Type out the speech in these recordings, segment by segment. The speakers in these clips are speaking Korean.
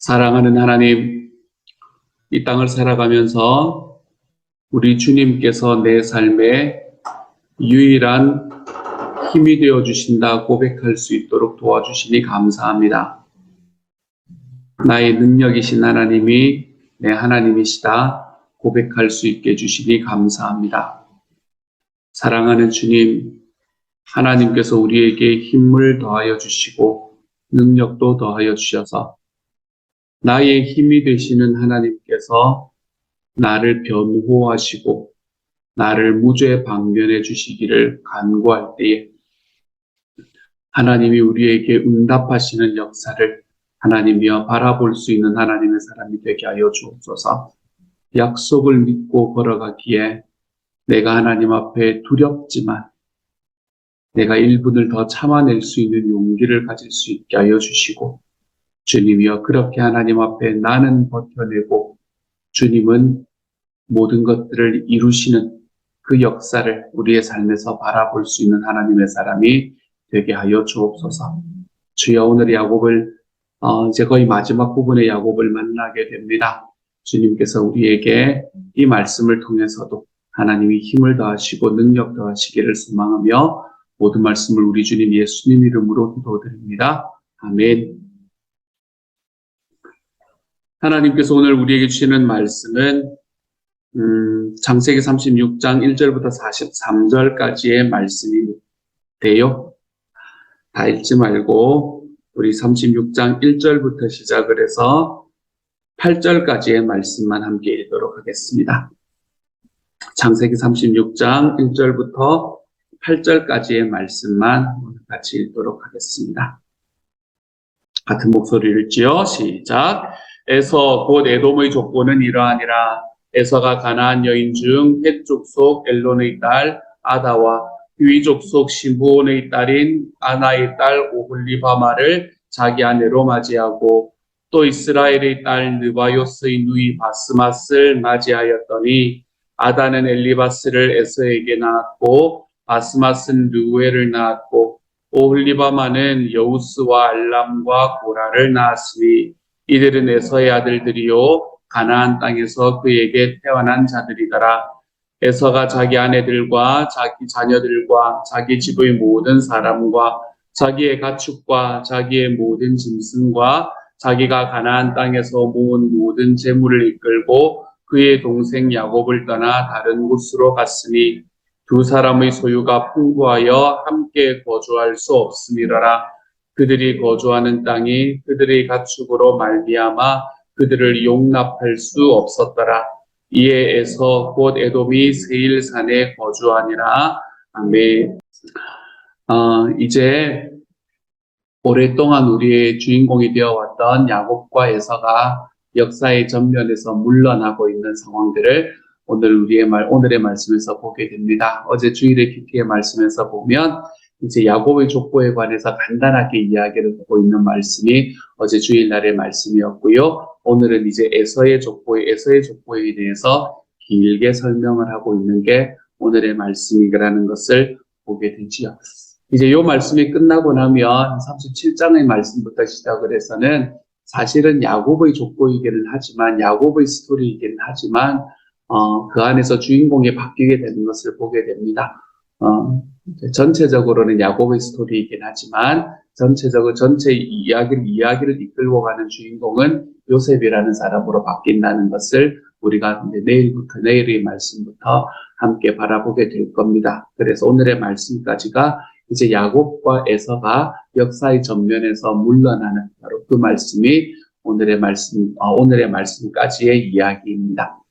사랑하는 하나님, 이 땅을 살아가면서 우리 주님께서 내 삶에 유일한 힘이 되어 주신다 고백할 수 있도록 도와주시니 감사합니다. 나의 능력이신 하나님이 내 하나님이시다 고백할 수 있게 해주시니 감사합니다. 사랑하는 주님, 하나님께서 우리에게 힘을 더하여 주시고 능력도 더하여 주셔서 나의 힘이 되시는 하나님께서 나를 변호하시고 나를 무죄 방면해 주시기를 간구할 때에 하나님이 우리에게 응답하시는 역사를 하나님이여 바라볼 수 있는 하나님의 사람이 되게 하여 주옵소서. 약속을 믿고 걸어가기에 내가 하나님 앞에 두렵지만 내가 1분을 더 참아낼 수 있는 용기를 가질 수 있게 하여 주시고, 주님이여 그렇게 하나님 앞에 나는 버텨내고 주님은 모든 것들을 이루시는 그 역사를 우리의 삶에서 바라볼 수 있는 하나님의 사람이 되게 하여 주옵소서. 주여, 오늘 야곱을 이제 거의 마지막 부분의 야곱을 만나게 됩니다. 주님께서 우리에게 이 말씀을 통해서도 하나님이 힘을 더하시고 능력 더하시기를 소망하며 모든 말씀을 우리 주님 예수님 이름으로 기도드립니다. 아멘. 하나님께서 오늘 우리에게 주시는 말씀은 창세기 36장 1절부터 43절까지의 말씀인데요. 다 읽지 말고 우리 36장 1절부터 시작을 해서 8절까지의 말씀만 함께 읽도록 하겠습니다. 창세기 36장 1절부터 8절까지의 말씀만 같이 읽도록 하겠습니다. 같은 목소리를 읽지요. 시작. 에서 곧 에돔의 족보는 이러하니라. 에서가 가나안 여인 중 헷 족속 엘론의 딸 아다와 휘 족속 시므온의 딸인 아나의 딸 오홀리바마를 자기 아내로 맞이하고 또 이스라엘의 딸 느바요스의 누이 바스맛을 맞이하였더니 아다는 엘리바스를 에서에게 낳았고 바스맛은 르우엘을 낳았고 오홀리바마는 여우스와 알람과 고라를 낳았으니 이들은 에서의 아들들이요 가나안 땅에서 그에게 태어난 자들이더라. 에서가 자기 아내들과 자기 자녀들과 자기 집의 모든 사람과 자기의 가축과 자기의 모든 짐승과 자기가 가나안 땅에서 모은 모든 재물을 이끌고 그의 동생 야곱을 떠나 다른 곳으로 갔으니 두 사람의 소유가 풍부하여 함께 거주할 수 없음이러라. 그들이 거주하는 땅이 그들의 가축으로 말미암아 그들을 용납할 수 없었더라. 이에 에서 곧 에돔이 세일산에 거주하니라. 아멘. 이제 오랫동안 우리의 주인공이 되어왔던 야곱과 에서가 역사의 전면에서 물러나고 있는 상황들을 오늘의 말씀에서 보게 됩니다. 어제 주일의 큐티의 말씀에서 보면 이제 야곱의 족보에 관해서 간단하게 이야기를 하고 있는 말씀이 어제 주일날의 말씀이었고요. 오늘은 이제 에서의 족보에 대해서 길게 설명을 하고 있는 게 오늘의 말씀이라는 것을 보게 되지요. 이제 이 말씀이 끝나고 나면 37장의 말씀부터 시작을 해서는 사실은 야곱의 족보이기는 하지만 야곱의 스토리이기는 하지만 그 안에서 주인공이 바뀌게 되는 것을 보게 됩니다. 전체적으로는 야곱의 스토리이긴 하지만 전체 이야기를 이끌고 가는 주인공은 요셉이라는 사람으로 바뀐다는 것을 우리가 내일의 말씀부터 함께 바라보게 될 겁니다. 그래서 오늘의 말씀까지가 이제 야곱과 에서가 역사의 전면에서 물러나는 바로 그 말씀이 오늘의 말씀까지의 이야기입니다.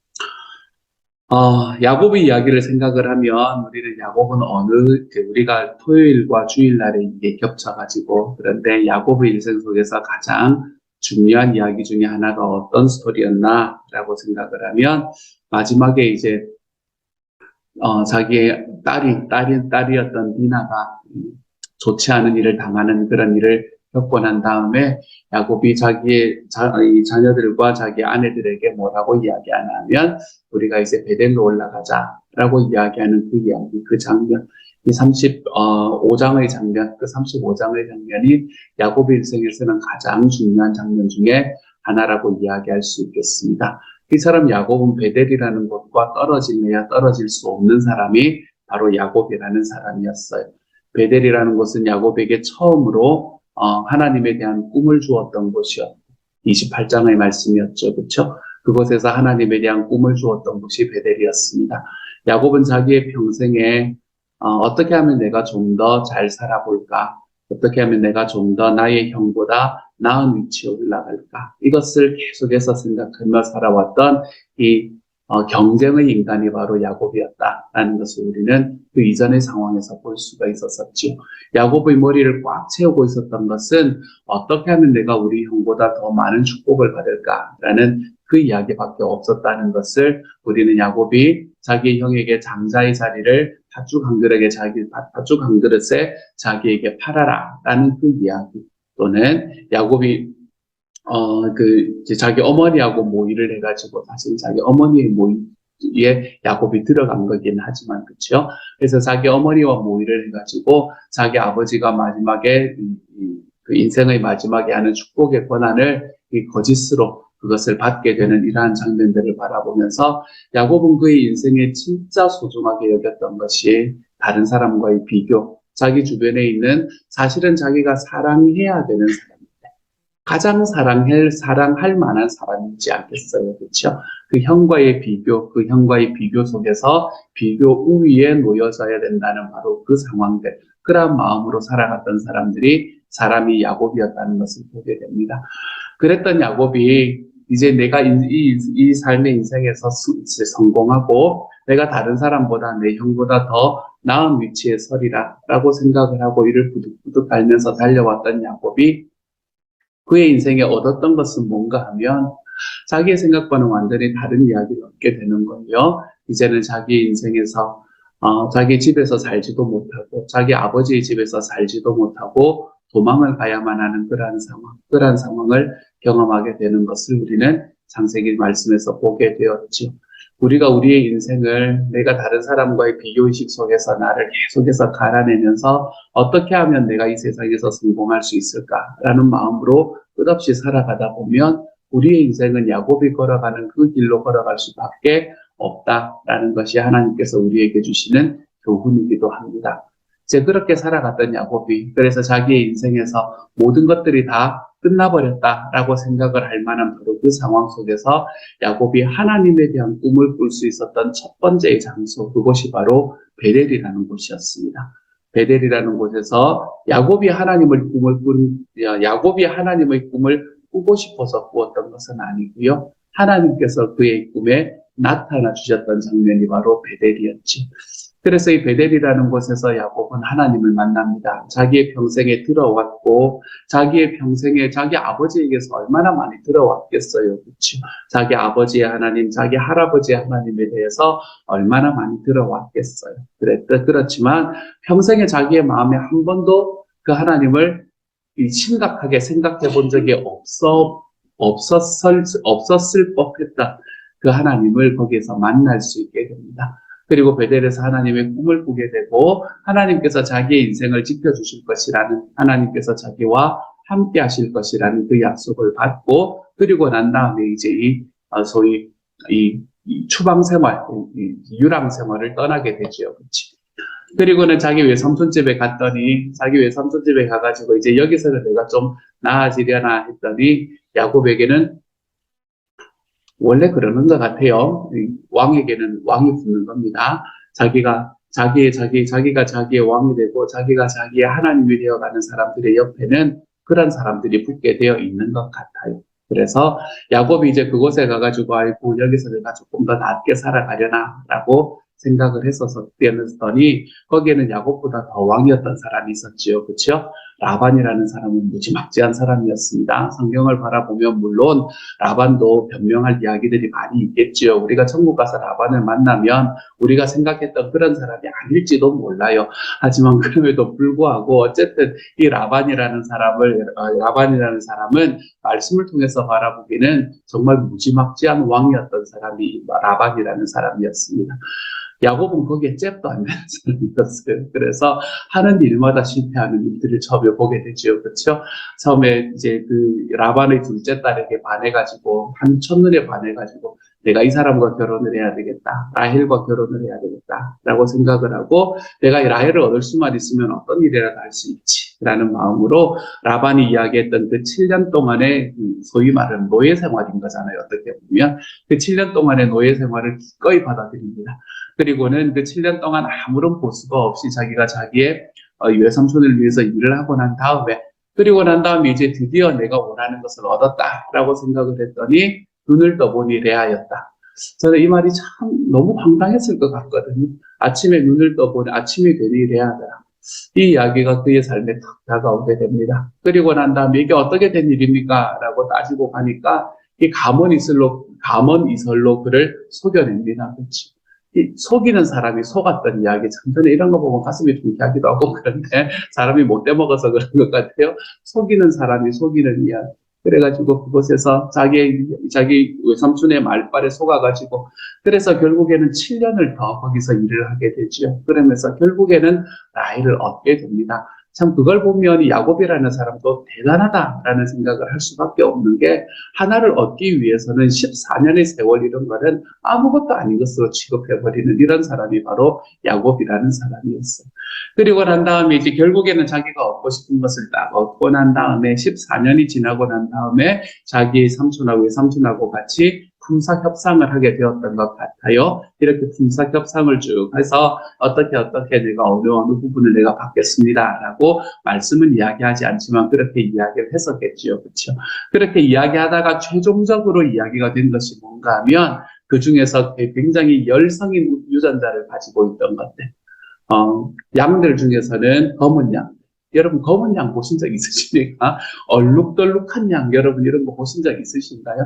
야곱의 이야기를 생각을 하면 우리는 야곱은 우리가 토요일과 주일날에 이게 겹쳐가지고 그런데 야곱의 일생 속에서 가장 중요한 이야기 중에 하나가 어떤 스토리였나라고 생각을 하면 마지막에 이제 자기의 딸이었던 디나가 좋지 않은 일을 당하는 그런 일을 겪고 난 다음에 야곱이 자기의 자녀들과 자기 아내들에게 뭐라고 이야기하냐면 우리가 이제 베델로 올라가자라고 이야기하는 그 이야기, 그 장면, 이 35장의 장면, 그 35장의 장면이 야곱의 일생에서는 가장 중요한 장면 중에 하나라고 이야기할 수 있겠습니다. 이 사람 야곱은 베델이라는 곳과 떨어질래야 떨어질 수 없는 사람이 바로 야곱이라는 사람이었어요. 베델이라는 곳은 야곱에게 처음으로 하나님에 대한 꿈을 주었던 곳이었고 28장의 말씀이었죠. 그렇죠? 그곳에서 하나님에 대한 꿈을 주었던 곳이 베델이었습니다. 야곱은 자기의 평생에 어떻게 하면 내가 좀 더 잘 살아볼까? 어떻게 하면 내가 좀 더 나의 형보다 나은 위치에 올라갈까? 이것을 계속해서 생각하며 살아왔던 이 경쟁의 인간이 바로 야곱이었다라는 것을 우리는 그 이전의 상황에서 볼 수가 있었었죠. 야곱의 머리를 꽉 채우고 있었던 것은 어떻게 하면 내가 우리 형보다 더 많은 축복을 받을까라는 그 이야기밖에 없었다는 것을 우리는 야곱이 자기 형에게 장자의 자리를 팥죽 한 그릇에 자기에게 팔아라라는 그 이야기 또는 야곱이 자기 어머니하고 모의를 해가지고 사실 자기 어머니의 모의에 야곱이 들어간 거긴 하지만 그렇죠. 그래서 자기 어머니와 모의를 해가지고 자기 아버지가 마지막에 그 인생의 마지막에 하는 축복의 권한을 이 거짓으로 그것을 받게 되는 이러한 장면들을 바라보면서 야곱은 그의 인생에 진짜 소중하게 여겼던 것이 다른 사람과의 비교, 자기 주변에 있는 사실은 자기가 사랑해야 되는 사람인데 가장 사랑할 만한 사람이지 않겠어요. 그렇죠? 그 형과의 비교 속에서 비교 우위에 놓여져야 된다는 바로 그 상황들, 그러한 마음으로 살아갔던 사람이 야곱이었다는 것을 보게 됩니다. 그랬던 야곱이 이제 내가 이 삶의 인생에서 성공하고 내가 다른 사람보다 내 형보다 더 나은 위치에 서리라라고 생각을 하고 이를 부득부득 알면서 달려왔던 야곱이 그의 인생에 얻었던 것은 뭔가 하면 자기의 생각과는 완전히 다른 이야기를 얻게 되는 거예요. 이제는 자기 인생에서 자기 집에서 살지도 못하고 자기 아버지의 집에서 살지도 못하고 도망을 가야만 하는 그러한 상황을 경험하게 되는 것을 우리는 창세기 말씀에서 보게 되었죠. 우리가 우리의 인생을 내가 다른 사람과의 비교의식 속에서 나를 계속해서 갈아내면서 어떻게 하면 내가 이 세상에서 성공할 수 있을까라는 마음으로 끝없이 살아가다 보면 우리의 인생은 야곱이 걸어가는 그 길로 걸어갈 수밖에 없다라는 것이 하나님께서 우리에게 주시는 교훈이기도 합니다. 이제 그렇게 살아갔던 야곱이 그래서 자기의 인생에서 모든 것들이 다 끝나버렸다라고 생각을 할 만한 바로 그 상황 속에서 야곱이 하나님에 대한 꿈을 꿀 수 있었던 첫 번째의 장소, 그곳이 바로 베델이라는 곳이었습니다. 베델이라는 곳에서 야곱이 하나님의 꿈을 꾸고 싶어서 꾸었던 것은 아니고요. 하나님께서 그의 꿈에 나타나 주셨던 장면이 바로 베델이었죠. 그래서 이 베델이라는 곳에서 야곱은 하나님을 만납니다. 자기의 평생에 들어왔고 자기의 평생에 자기 아버지에게서 얼마나 많이 들어왔겠어요. 그렇죠? 자기 아버지의 하나님, 자기 할아버지의 하나님에 대해서 얼마나 많이 들어왔겠어요. 그렇지만 평생에 자기의 마음에 한 번도 그 하나님을 심각하게 생각해 본 적이 없었을 법했다. 그 하나님을 거기에서 만날 수 있게 됩니다. 그리고 베델에서 하나님의 꿈을 꾸게 되고 하나님께서 자기의 인생을 지켜주실 것이라는 하나님께서 자기와 함께 하실 것이라는 그 약속을 받고 그리고 난 다음에 이제 소위 추방 생활, 유랑 생활을 떠나게 되죠. 그렇지? 그리고는 자기 외삼촌 집에 갔더니 자기 외삼촌 집에 가가지고 이제 여기서는 내가 좀 나아지려나 했더니 야곱에게는 원래 그러는 것 같아요. 왕에게는 왕이 붙는 겁니다. 자기가 자기의 왕이 되고 자기가 자기의 하나님이 되어가는 사람들의 옆에는 그런 사람들이 붙게 되어 있는 것 같아요. 그래서 야곱이 이제 그곳에 가가지고 아이고 여기서 내가 조금 더 낫게 살아가려나라고 생각을 했었더니 거기에는 야곱보다 더 왕이었던 사람이 있었지요. 그렇죠? 라반이라는 사람은 무지막지한 사람이었습니다. 성경을 바라보면 물론 라반도 변명할 이야기들이 많이 있겠지요. 우리가 천국 가서 라반을 만나면 우리가 생각했던 그런 사람이 아닐지도 몰라요. 하지만 그럼에도 불구하고 어쨌든 이 라반이라는 사람은 말씀을 통해서 바라보기는 정말 무지막지한 왕이었던 사람이 라반이라는 사람이었습니다. 야곱은 거기에 잽도 안 되는 사람이었어요. 그래서 하는 일마다 실패하는 일들을 처음에 보게 되죠. 그렇죠? 처음에 이제 그 라반의 둘째 딸에게 반해가지고, 한 첫눈에 반해가지고, 내가 이 사람과 결혼을 해야 되겠다. 라헬과 결혼을 해야 되겠다. 라고 생각을 하고, 내가 이 라헬을 얻을 수만 있으면 어떤 일이라도 할 수 있지. 라는 마음으로 라반이 이야기했던 그 7년 동안의 소위 말하는 노예 생활인 거잖아요. 어떻게 보면. 그 7년 동안의 노예 생활을 기꺼이 받아들입니다. 그리고는 그 7년 동안 아무런 보수가 없이 자기가 자기의 외삼촌을 위해서 일을 하고 난 다음에, 그리고 난 다음에 이제 드디어 내가 원하는 것을 얻었다라고 생각을 했더니 눈을 떠보니 레아였다. 저는 이 말이 참 너무 황당했을 것 같거든요. 아침에 눈을 떠보니 아침이 되니 레아더라. 이 이야기가 그의 삶에 탁 다가오게 됩니다. 그리고 난 다음에 이게 어떻게 된 일입니까? 라고 따지고 가니까 이 가문 이설로 그를 속여냅니다. 그렇지. 이 속이는 사람이 속았던 이야기, 참 저는 이런 거 보면 가슴이 뭉클하기도 하고 그런데 사람이 못돼 먹어서 그런 것 같아요. 속이는 사람이 속이는 이야기. 그래가지고 그곳에서 자기 외삼촌의 말발에 속아가지고, 그래서 결국에는 7년을 더 거기서 일을 하게 되죠. 그러면서 결국에는 라헬을 얻게 됩니다. 참 그걸 보면 야곱이라는 사람도 대단하다라는 생각을 할 수밖에 없는 게, 하나를 얻기 위해서는 14년의 세월 이런 거는 아무것도 아닌 것으로 취급해버리는 이런 사람이 바로 야곱이라는 사람이었어요. 그리고 난 다음에 이제 결국에는 자기가 얻고 싶은 것을 딱 얻고 난 다음에 14년이 지나고 난 다음에 자기의 삼촌하고 외삼촌하고 같이 품삯 협상을 하게 되었던 것 같아요. 이렇게 품삯 협상을 쭉 해서 어떻게 내가 어느 부분을 내가 받겠습니다라고 말씀은 이야기하지 않지만 그렇게 이야기를 했었겠지요. 그렇죠? 그렇게 이야기하다가 최종적으로 이야기가 된 것이 뭔가 하면, 그 중에서 굉장히 열성인 유전자를 가지고 있던 것들. 양들 중에서는 검은 양. 여러분, 검은 양 보신 적 있으십니까? 얼룩덜룩한 양, 여러분 이런 거 보신 적 있으신가요?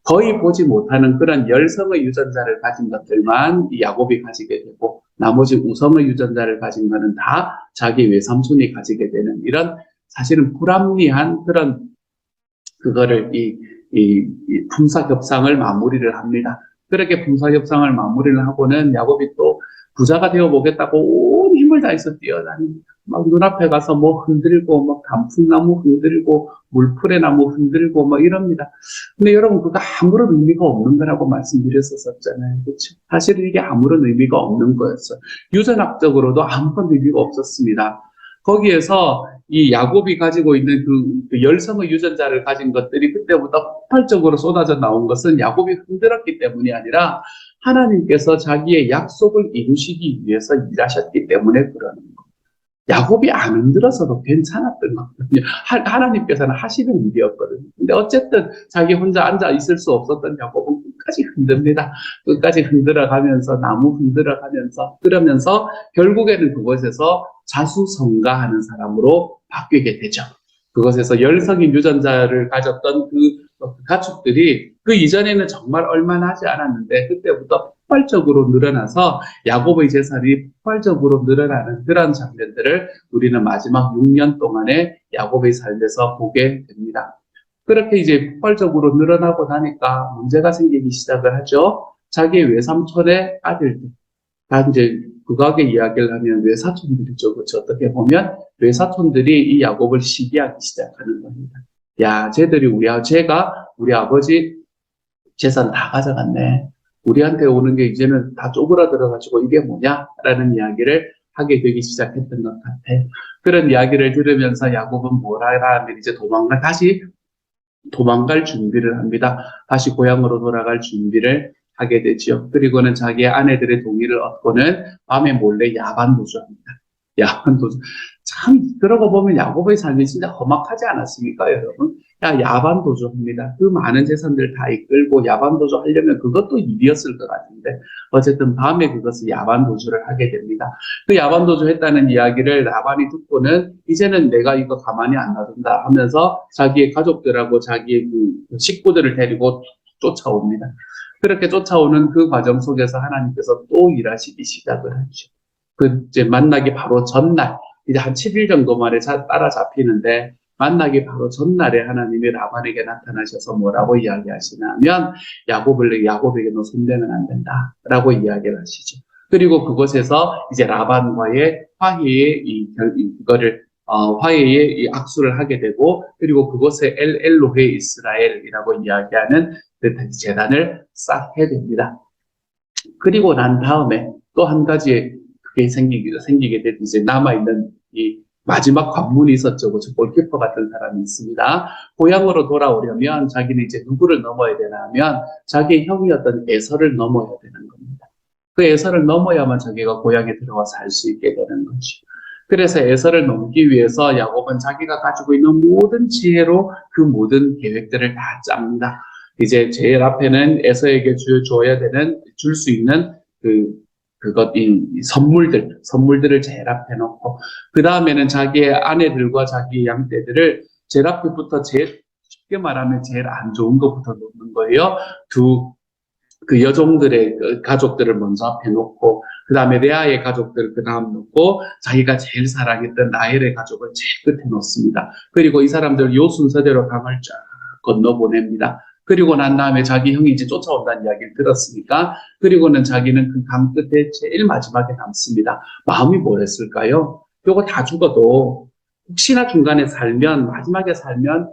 거의 보지 못하는 그런 열성의 유전자를 가진 것들만 이 야곱이 가지게 되고, 나머지 우성의 유전자를 가진 것은 다 자기 외삼촌이 가지게 되는, 이런 사실은 불합리한 그런 그거를 이 품삯협상을 마무리를 합니다. 그렇게 품삯협상을 마무리를 하고는 야곱이 또 부자가 되어 보겠다고 온 힘을 다해서 뛰어다닙니다. 막 눈앞에 가서 뭐 흔들고, 막 단풍나무 흔들고, 물풀의 나무 흔들고, 막 이럽니다. 근데 여러분, 그거 아무런 의미가 없는 거라고 말씀드렸었잖아요. 그렇죠? 사실은 이게 아무런 의미가 없는 거였어요. 유전학적으로도 아무런 의미가 없었습니다. 거기에서 이 야곱이 가지고 있는 그 열성의 유전자를 가진 것들이 그때부터 폭발적으로 쏟아져 나온 것은 야곱이 흔들었기 때문이 아니라 하나님께서 자기의 약속을 이루시기 위해서 일하셨기 때문에 그러는 거예요. 야곱이 안 흔들어서도 괜찮았던 거거든요. 하나님께서는 하시는 일이었거든요. 근데 어쨌든 자기 혼자 앉아 있을 수 없었던 야곱은 끝까지 흔듭니다. 끝까지 흔들어가면서, 나무 흔들어가면서, 그러면서 결국에는 그곳에서 자수성가하는 사람으로 바뀌게 되죠. 그것에서 열성인 유전자를 가졌던 그 가축들이 그 이전에는 정말 얼마나 하지 않았는데 그때부터 폭발적으로 늘어나서 야곱의 재산이 폭발적으로 늘어나는 그런 장면들을 우리는 마지막 6년 동안의 야곱의 삶에서 보게 됩니다. 그렇게 이제 폭발적으로 늘어나고 나니까 문제가 생기기 시작을 하죠. 자기 외삼촌의 아들들, 다 이제 극악의 이야기를 하면 외사촌들이죠. 그렇죠? 어떻게 보면 외사촌들이 이 야곱을 시기하기 시작하는 겁니다. 야, 제가 우리 아버지 재산 다 가져갔네. 우리한테 오는 게 이제는 다 쪼그라들어가지고 이게 뭐냐라는 이야기를 하게 되기 시작했던 것 같아요. 그런 이야기를 들으면서 야곱은 뭐라 하면 이제 다시 도망갈 준비를 합니다. 다시 고향으로 돌아갈 준비를 하게 되죠. 그리고는 자기의 아내들의 동의를 얻고는 밤에 몰래 야반도주합니다. 야반도주. 참, 그러고 보면 야곱의 삶이 진짜 험악하지 않았습니까, 여러분? 야반도주합니다. 그 많은 재산들 다 이끌고 야반도주 하려면 그것도 일이었을 것 같은데, 어쨌든 밤에 그것을 야반도주를 하게 됩니다. 그 야반도주 했다는 이야기를 라반이 듣고는 이제는 내가 이거 가만히 안 놔둔다 하면서 자기의 가족들하고 자기의 그 식구들을 데리고 쫓아옵니다. 그렇게 쫓아오는 그 과정 속에서 하나님께서 또 일하시기 시작을 하죠. 이제 만나기 바로 전날, 이제 한 7일 정도 만에 따라잡히는데, 만나기 바로 전날에 하나님이 라반에게 나타나셔서 뭐라고 이야기하시냐면, 야곱에게 너 손대면 안 된다. 라고 이야기를 하시죠. 그리고 그곳에서 이제 라반과의 화해의 이거를 화해의 이 악수를 하게 되고, 그리고 그곳에 엘로헤 이스라엘이라고 이야기하는 그 제단을 쌓게 됩니다. 그리고 난 다음에 또 한 가지 그게 생기게 된 이제 남아있는 이 마지막 관문이 있었죠. 그 골키퍼 같은 사람이 있습니다. 고향으로 돌아오려면 자기는 이제 누구를 넘어야 되나 하면 자기의 형이었던 에서를 넘어야 되는 겁니다. 그 에서를 넘어야만 자기가 고향에 들어와 살 수 있게 되는 거죠. 그래서 에서를 넘기 위해서 야곱은 자기가 가지고 있는 모든 지혜로 그 모든 계획들을 다 짭니다. 이제 제일 앞에는 에서에게 줘야 되는, 줄 수 있는 이 선물들을 제일 앞에 놓고, 그 다음에는 자기의 아내들과 자기 양떼들을 제일 앞에부터 제일 쉽게 말하면 제일 안 좋은 것부터 놓는 거예요. 그 여종들의 그 가족들을 먼저 앞에 놓고, 그 다음에 레아의 가족들을 그 다음 놓고, 자기가 제일 사랑했던 라헬의 가족을 제일 끝에 놓습니다. 그리고 이 사람들 요 순서대로 강을 쫙 건너보냅니다. 그리고 난 다음에 자기 형이 이제 쫓아온다는 이야기를 들었으니까, 그리고는 자기는 그 강 끝에 제일 마지막에 남습니다. 마음이 뭐랬을까요? 요거 다 죽어도 혹시나 중간에 살면, 마지막에 살면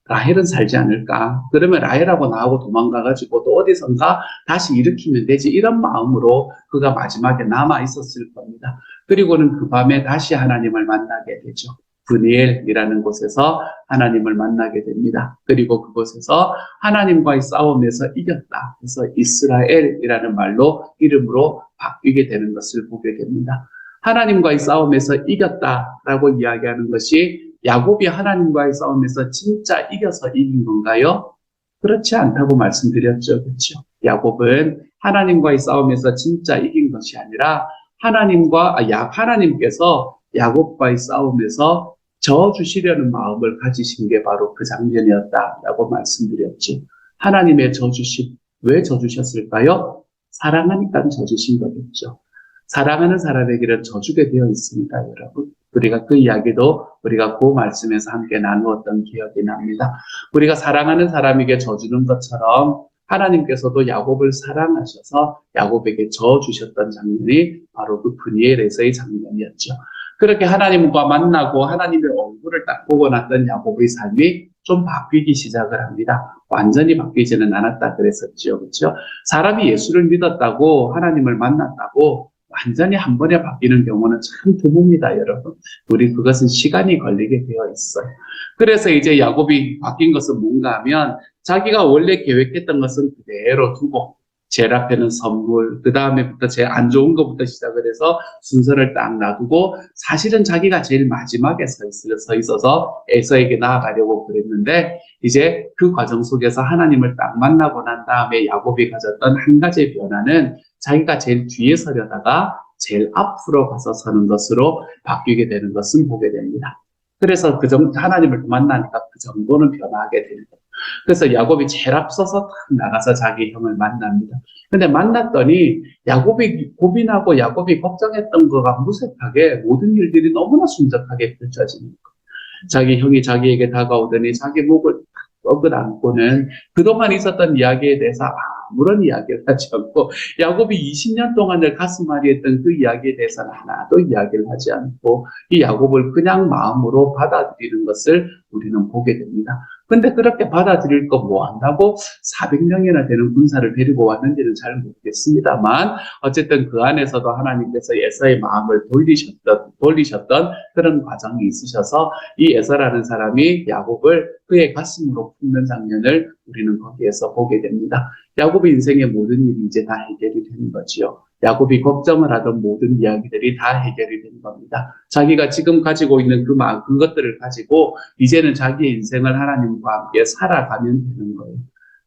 라헬은 살지 않을까? 그러면 라헬하고 나하고 도망가가지고 또 어디선가 다시 일으키면 되지. 이런 마음으로 그가 마지막에 남아 있었을 겁니다. 그리고는 그 밤에 다시 하나님을 만나게 되죠. 브니엘이라는 곳에서 하나님을 만나게 됩니다. 그리고 그곳에서 하나님과의 싸움에서 이겼다. 그래서 이스라엘이라는 말로 이름으로 바뀌게 되는 것을 보게 됩니다. 하나님과의 싸움에서 이겼다라고 이야기하는 것이 야곱이 하나님과의 싸움에서 진짜 이겨서 이긴 건가요? 그렇지 않다고 말씀드렸죠. 그렇죠? 야곱은 하나님과의 싸움에서 진짜 이긴 것이 아니라 하나님께서 야곱과의 싸움에서 져 주시려는 마음을 가지신 게 바로 그 장면이었다라고 말씀드렸죠. 하나님의 저주심, 왜 저주셨을까요? 사랑하니까 저주신 거겠죠. 사랑하는 사람에게는 저주게 되어 있습니다, 여러분. 우리가 그 이야기도 우리가 그 말씀에서 함께 나누었던 기억이 납니다. 우리가 사랑하는 사람에게 져주는 것처럼 하나님께서도 야곱을 사랑하셔서 야곱에게 져주셨던 장면이 바로 그 브니엘에서의 장면이었죠. 그렇게 하나님과 만나고 하나님의 얼굴을 딱 보고 났던 야곱의 삶이 좀 바뀌기 시작을 합니다. 완전히 바뀌지는 않았다 그랬었죠. 그렇죠? 사람이 예수를 믿었다고 하나님을 만났다고 완전히 한 번에 바뀌는 경우는 참 드뭅니다, 여러분. 우리 그것은 시간이 걸리게 되어 있어요. 그래서 이제 야곱이 바뀐 것은 뭔가 하면 자기가 원래 계획했던 것은 그대로 두고 제일 앞에는 선물, 그 다음에부터 제일 안 좋은 것부터 시작을 해서 순서를 딱 놔두고 사실은 자기가 제일 마지막에 서 있어서 에서에게 나아가려고 그랬는데 이제 그 과정 속에서 하나님을 딱 만나고 난 다음에 야곱이 가졌던 한 가지의 변화는 자기가 제일 뒤에 서려다가 제일 앞으로 가서 서는 것으로 바뀌게 되는 것을 보게 됩니다. 그래서 하나님을 만나니까 그 정도는 변화하게 되는 거예요. 그래서 야곱이 제일 앞서서 딱 나가서 자기 형을 만납니다. 근데 만났더니 야곱이 고민하고 야곱이 걱정했던 거가 무색하게 모든 일들이 너무나 순적하게 펼쳐지는 거예요. 자기 형이 자기에게 다가오더니 자기 목을 꽉 안고는 그동안 있었던 이야기에 대해서 아무런 이야기를 하지 않고 야곱이 20년 동안을 가슴앓이 했던 그 이야기에 대해서는 하나도 이야기를 하지 않고 이 야곱을 그냥 마음으로 받아들이는 것을 우리는 보게 됩니다. 근데 그렇게 받아들일 거 뭐 한다고 400명이나 되는 군사를 데리고 왔는지는 잘 모르겠습니다만 어쨌든 그 안에서도 하나님께서 에서의 마음을 돌리셨던 그런 과정이 있으셔서 이 에서라는 사람이 야곱을 그의 가슴으로 품는 장면을 우리는 거기에서 보게 됩니다. 야곱의 인생의 모든 일이 이제 다 해결이 되는 거지요. 야곱이 걱정을 하던 모든 이야기들이 다 해결이 된 겁니다. 자기가 지금 가지고 있는 그것들을 가지고 이제는 자기의 인생을 하나님과 함께 살아가면 되는 거예요.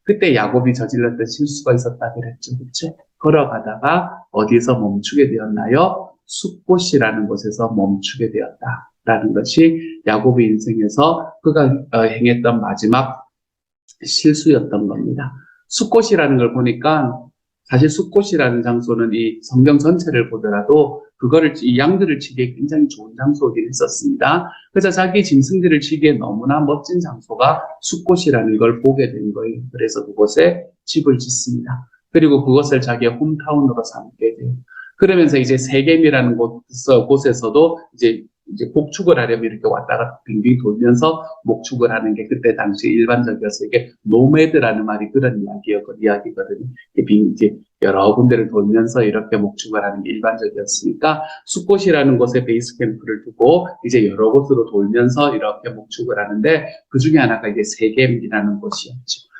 그때 야곱이 저질렀던 실수가 있었다 그랬죠. 그렇죠? 걸어가다가 어디에서 멈추게 되었나요? 숫곳이라는 곳에서 멈추게 되었다라는 것이 야곱의 인생에서 그가 행했던 마지막 실수였던 겁니다. 숫곳이라는 걸 보니까 사실 숫곳이라는 장소는 이 성경 전체를 보더라도 그거를 이 양들을 치기에 굉장히 좋은 장소이긴 했었습니다. 그래서 자기 짐승들을 치기에 너무나 멋진 장소가 숫곳이라는 걸 보게 된 거예요. 그래서 그곳에 집을 짓습니다. 그리고 그것을 자기의 홈타운으로 삼게 돼요. 그러면서 이제 세겜이라는 곳에서도 이제 복축을 하려면 이렇게 왔다 갔다 빙빙 돌면서 목축을 하는 게 그때 당시 일반적이었어요. 이게 노매드라는 말이 그런 이야기거든요. 이제 여러 군데를 돌면서 이렇게 목축을 하는 게 일반적이었으니까 숫곳이라는 곳에 베이스 캠프를 두고 이제 여러 곳으로 돌면서 이렇게 목축을 하는데 그 중에 하나가 이제 세겜이라는 곳이었죠.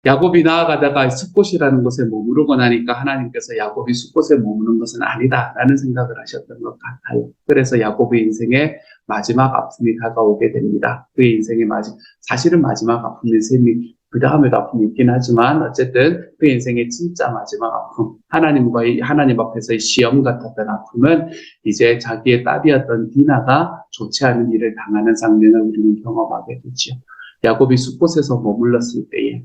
야곱이 나아가다가 숫곳이라는 곳에 머무르고 나니까 하나님께서 야곱이 숫곳에 머무는 것은 아니다라는 생각을 하셨던 것 같아요. 그래서 야곱의 인생에 마지막 아픔이 다가오게 됩니다. 그의 인생의 사실은 마지막 아픔인 셈이 그 다음에도 아픔이 있긴 하지만 어쨌든 그의 인생의 진짜 마지막 아픔, 하나님 앞에서의 시험 같았던 아픔은 이제 자기의 딸이었던 디나가 좋지 않은 일을 당하는 장면을 우리는 경험하게 되죠. 야곱이 숫곳에서 머물렀을 때에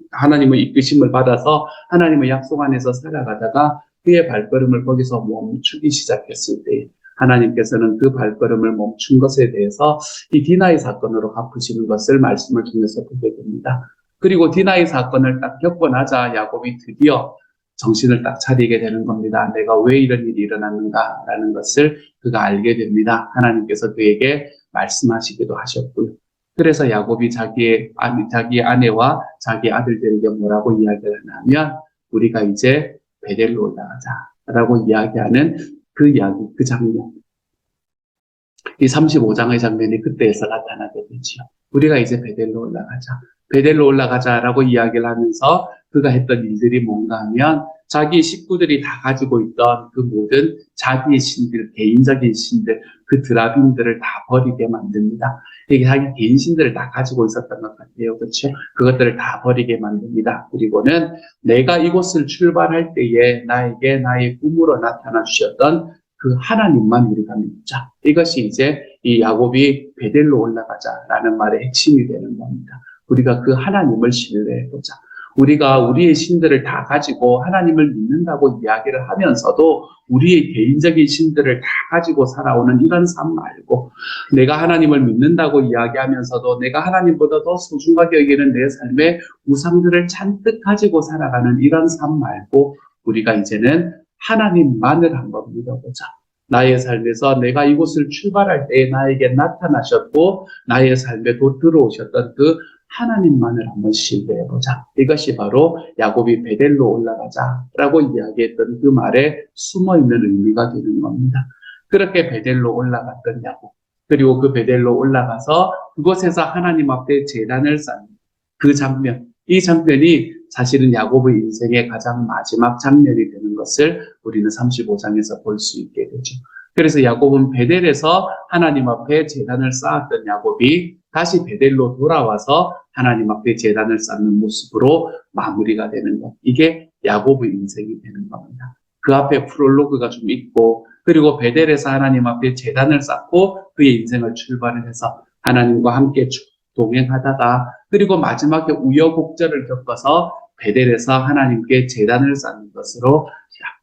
하나님의 이끄심을 받아서 하나님의 약속 안에서 살아가다가 그의 발걸음을 거기서 멈추기 시작했을 때 하나님께서는 그 발걸음을 멈춘 것에 대해서 이 디나의 사건으로 갚으시는 것을 말씀을 통해서 보게 됩니다. 그리고 디나의 사건을 딱 겪고 나자 야곱이 드디어 정신을 딱 차리게 되는 겁니다. 내가 왜 이런 일이 일어났는가라는 것을 그가 알게 됩니다. 하나님께서 그에게 말씀하시기도 하셨고요. 그래서 야곱이 자기 아내와 자기 아들들에게 뭐라고 이야기를 하냐면 우리가 이제 베델로 올라가자라고 이야기하는 그 장면. 이 35장의 장면이 그때에서 나타나게 되죠. 우리가 이제 베델로 올라가자. 베델로 올라가자라고 이야기를 하면서 그가 했던 일들이 뭔가 하면 자기 식구들이 다 가지고 있던 그 모든 자기의 신들, 개인적인 신들, 그 드라빔들을 다 버리게 만듭니다. 이게 자기 개인 신들을 다 가지고 있었던 것 같아요. 그렇죠? 그것들을 다 버리게 만듭니다. 그리고는 내가 이곳을 출발할 때에 나에게 나의 꿈으로 나타나 주셨던 그 하나님만 우리가 믿자. 이것이 이제 이 야곱이 베델로 올라가자라는 말의 핵심이 되는 겁니다. 우리가 그 하나님을 신뢰해보자. 우리가 우리의 신들을 다 가지고 하나님을 믿는다고 이야기를 하면서도 우리의 개인적인 신들을 다 가지고 살아오는 이런 삶 말고 내가 하나님을 믿는다고 이야기하면서도 내가 하나님보다 더 소중하게 여기는 내 삶의 우상들을 잔뜩 가지고 살아가는 이런 삶 말고 우리가 이제는 하나님만을 한번 믿어보자. 나의 삶에서 내가 이곳을 출발할 때에 나에게 나타나셨고 나의 삶에 들어오셨던 그 하나님만을 한번 신뢰해보자. 이것이 바로 야곱이 베델로 올라가자라고 이야기했던 그 말에 숨어있는 의미가 되는 겁니다. 그렇게 베델로 올라갔던 야곱, 그리고 그 베델로 올라가서 그곳에서 하나님 앞에 제단을 쌓는 그 장면, 이 장면이 사실은 야곱의 인생의 가장 마지막 장면이 되는 것을 우리는 35장에서 볼 수 있게 되죠. 그래서 야곱은 베델에서 하나님 앞에 제단을 쌓았던 야곱이 다시 베델로 돌아와서 하나님 앞에 제단을 쌓는 모습으로 마무리가 되는 것. 이게 야곱의 인생이 되는 겁니다. 그 앞에 프롤로그가 좀 있고 그리고 베델에서 하나님 앞에 제단을 쌓고 그의 인생을 출발을 해서 하나님과 함께 동행하다가 그리고 마지막에 우여곡절을 겪어서 베델에서 하나님께 제단을 쌓는 것으로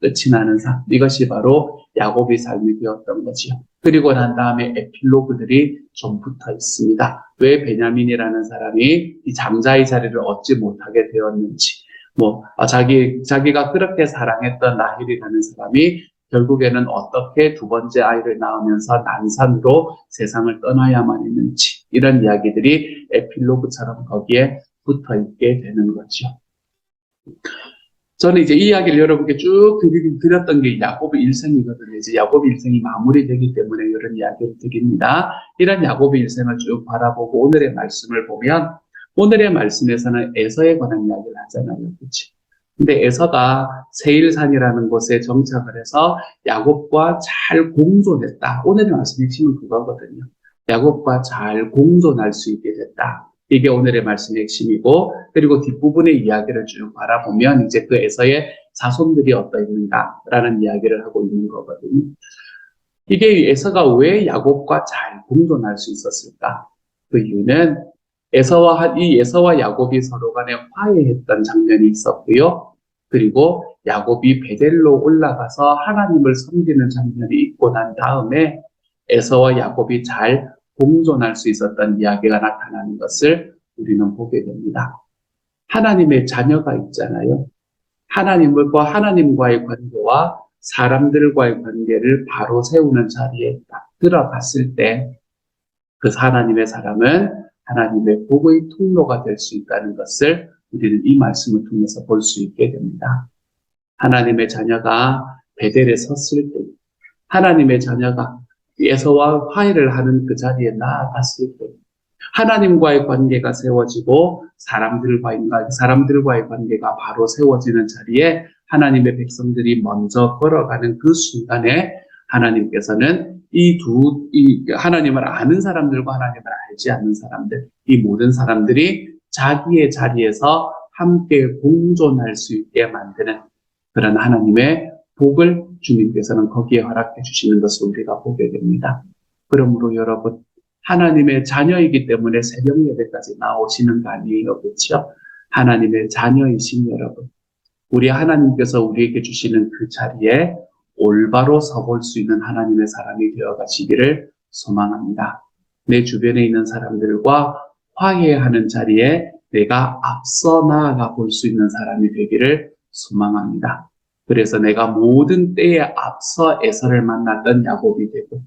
끝이 나는 삶. 이것이 바로 야곱의 삶이 되었던 거지요. 그리고 난 다음에 에필로그들이 좀 붙어 있습니다. 왜 베냐민이라는 사람이 이 장자의 자리를 얻지 못하게 되었는지, 자기가 그렇게 사랑했던 라헬이라는 사람이 결국에는 어떻게 두 번째 아이를 낳으면서 난산으로 세상을 떠나야만 했는지, 이런 이야기들이 에필로그처럼 거기에 붙어 있게 되는 거죠. 저는 이제 이 이야기를 여러분께 쭉 드렸던 게 야곱의 일생이거든요. 이제 야곱의 일생이 마무리되기 때문에 이런 이야기를 드립니다. 이런 야곱의 일생을 쭉 바라보고 오늘의 말씀을 보면 오늘의 말씀에서는 에서에 관한 이야기를 하잖아요. 그렇지? 근데 에서가 세일산이라는 곳에 정착을 해서 야곱과 잘 공존했다. 오늘의 말씀의 핵심은 그거거든요. 야곱과 잘 공존할 수 있게 됐다. 이게 오늘의 말씀의 핵심이고, 그리고 뒷부분의 이야기를 쭉 바라보면 이제 그 에서의 자손들이 어떠했는가라는 이야기를 하고 있는 거거든요. 이게 에서가 왜 야곱과 잘 공존할 수 있었을까? 그 이유는 에서와 야곱이 서로 간에 화해했던 장면이 있었고요. 그리고 야곱이 베델로 올라가서 하나님을 섬기는 장면이 있고 난 다음에 에서와 야곱이 잘 공존할 수 있었던 이야기가 나타나는 것을 우리는 보게 됩니다. 하나님의 자녀가 있잖아요. 하나님과 하나님과의 관계와 사람들과의 관계를 바로 세우는 자리에 딱 들어갔을 때 그 하나님의 사람은 하나님의 복의 통로가 될 수 있다는 것을 우리는 이 말씀을 통해서 볼 수 있게 됩니다. 하나님의 자녀가 베델에 섰을 때, 하나님의 자녀가 에서와 화해를 하는 그 자리에 나아갔을 때, 하나님과의 관계가 세워지고 사람들과의 관계가 바로 세워지는 자리에 하나님의 백성들이 먼저 걸어가는 그 순간에 하나님께서는 하나님을 아는 사람들과 하나님을 알지 않는 사람들, 이 모든 사람들이 자기의 자리에서 함께 공존할 수 있게 만드는 그런 하나님의 복을 주님께서는 거기에 허락해 주시는 것을 우리가 보게 됩니다. 그러므로 여러분, 하나님의 자녀이기 때문에 새벽 예배까지 나오시는 거 아니에요, 그렇죠? 하나님의 자녀이신 여러분, 우리 하나님께서 우리에게 주시는 그 자리에 올바로 서볼 수 있는 하나님의 사람이 되어 가시기를 소망합니다. 내 주변에 있는 사람들과 화해하는 자리에 내가 앞서 나아가 볼 수 있는 사람이 되기를 소망합니다. 그래서 내가 모든 때에 앞서 에서를 만났던 야곱이 되고,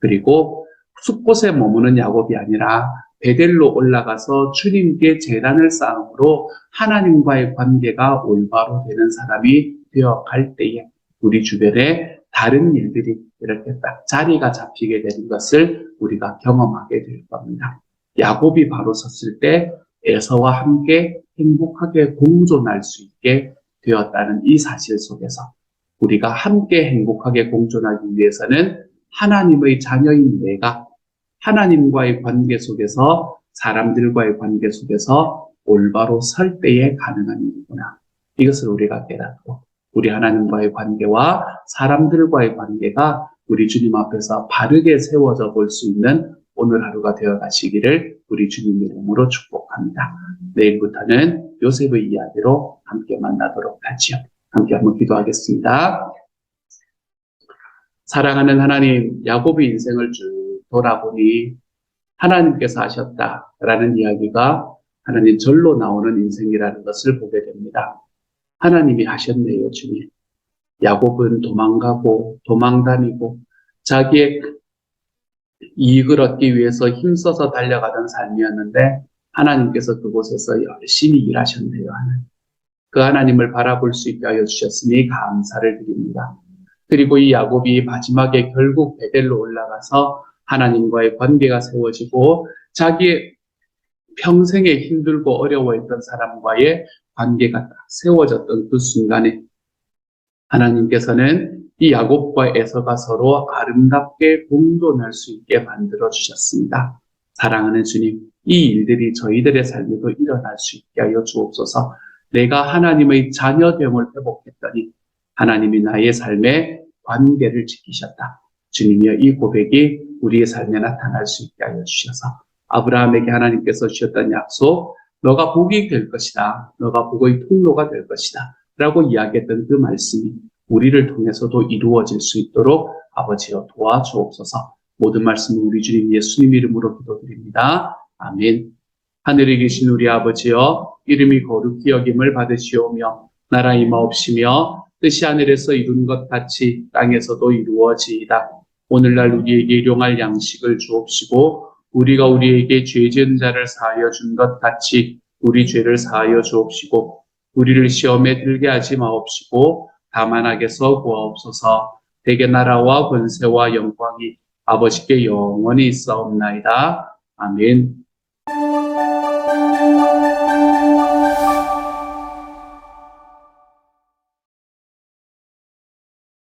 그리고 숲곳에 머무는 야곱이 아니라 베델로 올라가서 주님께 제단을 쌓음으로 하나님과의 관계가 올바로 되는 사람이 되어갈 때에 우리 주변에 다른 일들이 이렇게 딱 자리가 잡히게 되는 것을 우리가 경험하게 될 겁니다. 야곱이 바로 섰을 때 에서와 함께 행복하게 공존할 수 있게 되었다는 이 사실 속에서 우리가 함께 행복하게 공존하기 위해서는 하나님의 자녀인 내가 하나님과의 관계 속에서 사람들과의 관계 속에서 올바로 설 때에 가능한 일이구나. 이것을 우리가 깨닫고 우리 하나님과의 관계와 사람들과의 관계가 우리 주님 앞에서 바르게 세워져 볼 수 있는 오늘 하루가 되어 가시기를 우리 주님의 이름으로 축복합니다. 내일부터는 요셉의 이야기로 함께 만나도록 하지요. 함께 한번 기도하겠습니다. 사랑하는 하나님, 야곱의 인생을 쭉 돌아보니 하나님께서 하셨다라는 이야기가 하나님 절로 나오는 인생이라는 것을 보게 됩니다. 하나님이 하셨네요, 주님. 야곱은 도망가고 도망다니고 자기의 이익을 얻기 위해서 힘써서 달려가던 삶이었는데 하나님께서 그곳에서 열심히 일하셨네요, 하나님. 그 하나님을 바라볼 수 있게 하여 주셨으니 감사를 드립니다. 그리고 이 야곱이 마지막에 결국 베델로 올라가서 하나님과의 관계가 세워지고 자기의 평생에 힘들고 어려워했던 사람과의 관계가 딱 세워졌던 그 순간에 하나님께서는 이 야곱과 에서가 서로 아름답게 공존할 수 있게 만들어 주셨습니다. 사랑하는 주님, 이 일들이 저희들의 삶에도 일어날 수 있게 하여 주옵소서. 내가 하나님의 자녀됨을 회복했더니 하나님이 나의 삶에 관계를 지키셨다. 주님이여, 이 고백이 우리의 삶에 나타날 수 있게 하여 주셔서 아브라함에게 하나님께서 주셨던 약속, 너가 복이 될 것이다. 너가 복의 통로가 될 것이다. 라고 이야기했던 그 말씀이 우리를 통해서도 이루어질 수 있도록 아버지여 도와주옵소서. 모든 말씀은 우리 주님 예수님 이름으로 기도드립니다. 아멘. 하늘에 계신 우리 아버지여, 이름이 거룩히 여김을 받으시오며 나라 임하옵시며 뜻이 하늘에서 이룬 것 같이 땅에서도 이루어지이다. 오늘날 우리에게 일용할 양식을 주옵시고 우리가 우리에게 죄 지은 자를 사하여 준 것 같이 우리 죄를 사하여 주옵시고 우리를 시험에 들게 하지 마옵시고 다만 악에서 구하옵소서. 대개 나라와 권세와 영광이 아버지께 영원히 있사옵나이다. 아멘.